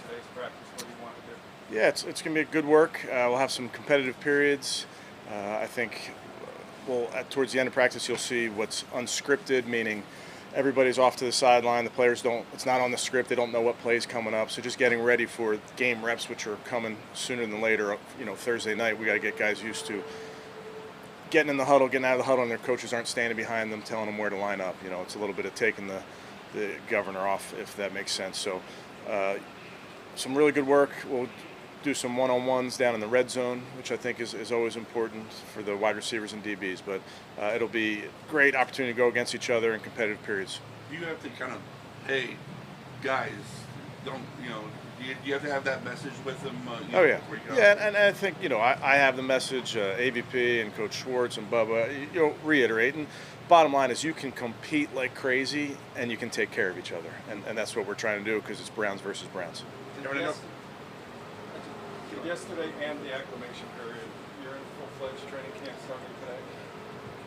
today's practice? What do you want to do? Yeah, it's going to be a good work. We'll have some competitive periods. I think towards the end of practice, you'll see what's unscripted, meaning everybody's off to the sideline. The players don't, it's not on the script. They don't know what play's coming up. So just getting ready for game reps, which are coming sooner than later. Thursday night, we got to get guys used to getting in the huddle, getting out of the huddle, and their coaches aren't standing behind them telling them where to line up. It's a little bit of taking the governor off, if that makes sense. So some really good work. We'll do some one-on-ones down in the red zone, which I think is always important for the wide receivers and DBs. But it'll be a great opportunity to go against each other in competitive periods. You have to kind of, hey, guys, don't, you have to have that message with them. Oh, yeah. Yeah, and I think, I have the message, AVP and Coach Schwartz and Bubba, reiterate. And bottom line is you can compete like crazy and you can take care of each other. And that's what we're trying to do because it's Browns versus Browns. Yesterday and the acclimation period, you're in full-fledged training camp starting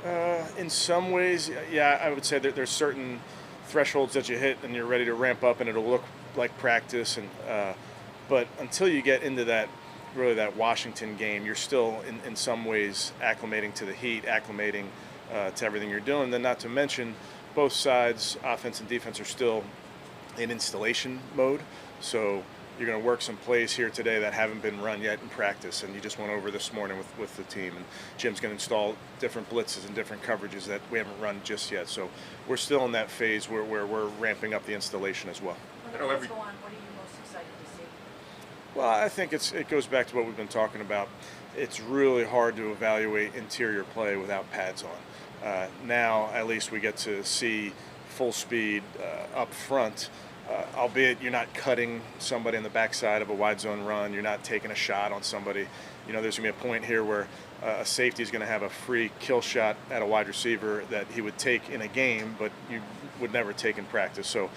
today? In some ways, yeah, I would say that there's certain thresholds that you hit and you're ready to ramp up and it'll look like practice. But until you get into that Washington game, you're still in some ways acclimating to the heat, acclimating to everything you're doing. Then not to mention both sides, offense and defense, are still in installation mode. So you're going to work some plays here today that haven't been run yet in practice, and you just went over this morning with the team. And Jim's going to install different blitzes and different coverages that we haven't run just yet. So we're still in that phase where we're ramping up the installation as well. When the lights go on, what are you most excited to see? Well, I think it goes back to what we've been talking about. It's really hard to evaluate interior play without pads on. Now, at least we get to see full speed up front. Albeit you're not cutting somebody on the backside of a wide zone run, you're not taking a shot on somebody. There's going to be a point here where a safety is going to have a free kill shot at a wide receiver that he would take in a game, but you would never take in practice. So,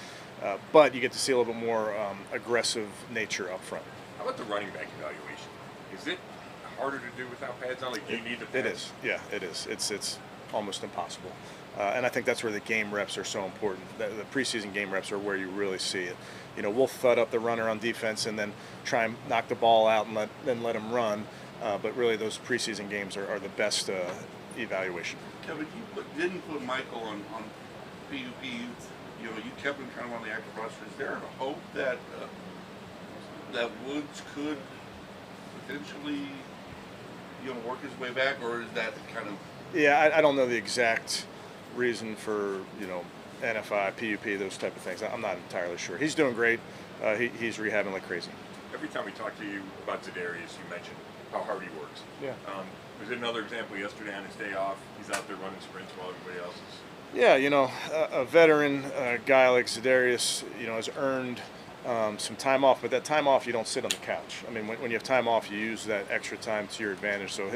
but you get to see a little bit more aggressive nature up front. How about the running back evaluation? Is it harder to do without pads on? Do you need the pads? It is. Yeah, it is. It's almost impossible. And I think that's where the game reps are so important. The preseason game reps are where you really see it. We'll thud up the runner on defense and then try and knock the ball out and then let him run. But really, those preseason games are the best evaluation. Kevin, you didn't put Michael on PUP. You kept him kind of on the active roster. Is there a hope that that Woods could potentially work his way back, or is that kind of? Yeah, I don't know the exact reason for NFI, PUP, those type of things. I'm not entirely sure. He's doing great. He's rehabbing like crazy. Every time we talk to you about Za'Darius, you mention how hard he works. Yeah. Was it another example yesterday on his day off? He's out there running sprints while everybody else is. Yeah, a veteran guy like Za'Darius, has earned some time off, but that time off you don't sit on the couch. I mean, when you have time off, you use that extra time to your advantage. So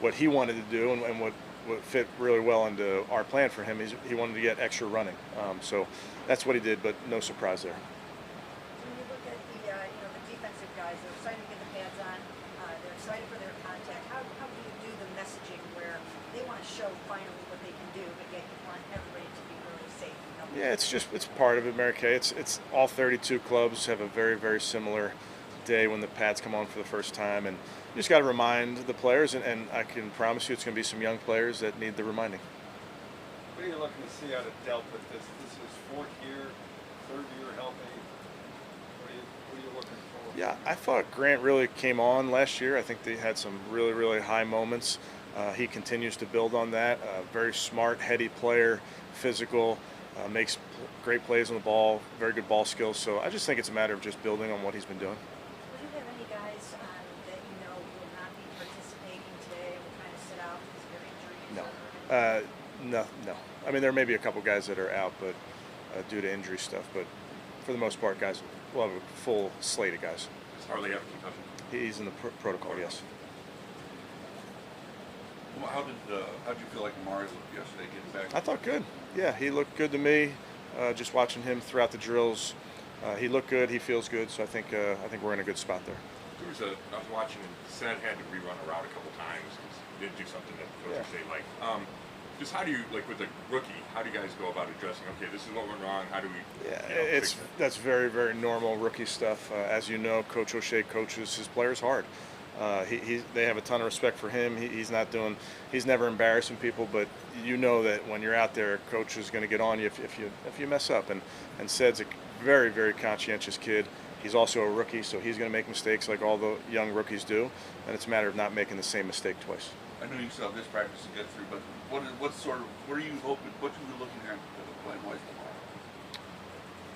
what he wanted to do and what fit really well into our plan for him is he wanted to get extra running. So that's what he did, but no surprise there. When you look at the defensive guys, they're excited to get the pads on. They're excited for their contact. How do you do the messaging where they want to show finally what they can do, but yet you want everybody to be really safe? Yeah, it's part of it, Mary Kay. It's all 32 clubs have a very, very similar day when the pads come on for the first time, and you just got to remind the players, and I can promise you it's going to be some young players that need the reminding. What are you looking to see out of Delp with this? This is fourth year, third year healthy. What are you looking for? Yeah, I thought Grant really came on last year. I think they had some really, really high moments. He continues to build on that. Very smart, heady player, physical, makes great plays on the ball, very good ball skills. So I just think it's a matter of just building on what he's been doing. Do you have any guys that will not be participating today and will kind of sit out because of their injuries? No. I mean, there may be a couple guys that are out, but due to injury stuff. But for the most part, guys, we'll have a full slate of guys. Does Harley have a concussion? He's in the protocol, yes. Well, how did you feel like Amari looked yesterday getting back? I thought good. Yeah, he looked good to me. Just watching him throughout the drills, he looked good. He feels good. So I think we're in a good spot there. I was watching, and Seth had to rerun a route a couple times because he did do something that the coaches say like. Just how do you, like with a rookie, how do you guys go about addressing, okay, this is what went wrong, how do we, Yeah, you know, it's fix it? that's very very normal rookie stuff. As you know, Coach O'Shea coaches his players hard. They have a ton of respect for him. He's never embarrassing people, but you know that when you're out there, Coach is going to get on you if you mess up. And Ced's a very very conscientious kid. He's also a rookie, so he's going to make mistakes like all the young rookies do, and it's a matter of not making the same mistake twice. I know you still have this practice to get through, but what are you hoping, what are you looking at plan-wise tomorrow?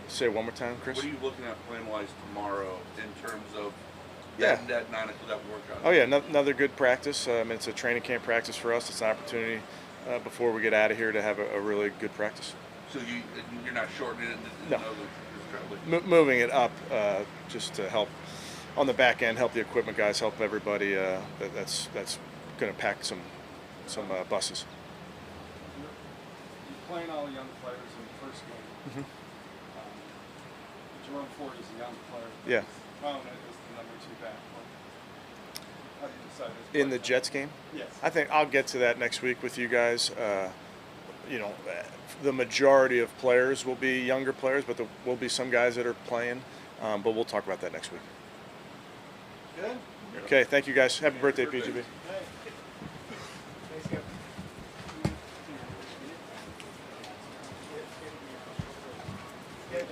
Say it one more time, Chris. What are you looking at plan-wise tomorrow in terms of Yeah. that 9 o'clock, that workout? Oh yeah, another good practice. I mean, it's a training camp practice for us. It's an opportunity before we get out of here to have a really good practice. So you're not shortening it? No. Moving it up just to help on the back end, help the equipment guys, help everybody. That's going to pack some buses. You're playing all young players in the first game. Jerome Ford is a young player. Yeah. Prominent is the number 2 back. How do you decide his In the play? Jets game? Yes. I think I'll get to that next week with you guys. You know, the majority of players will be younger players, but there will be some guys that are playing. But we'll talk about that next week. Good? Okay, thank you guys. Happy birthday, PGB.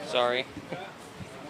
Sorry.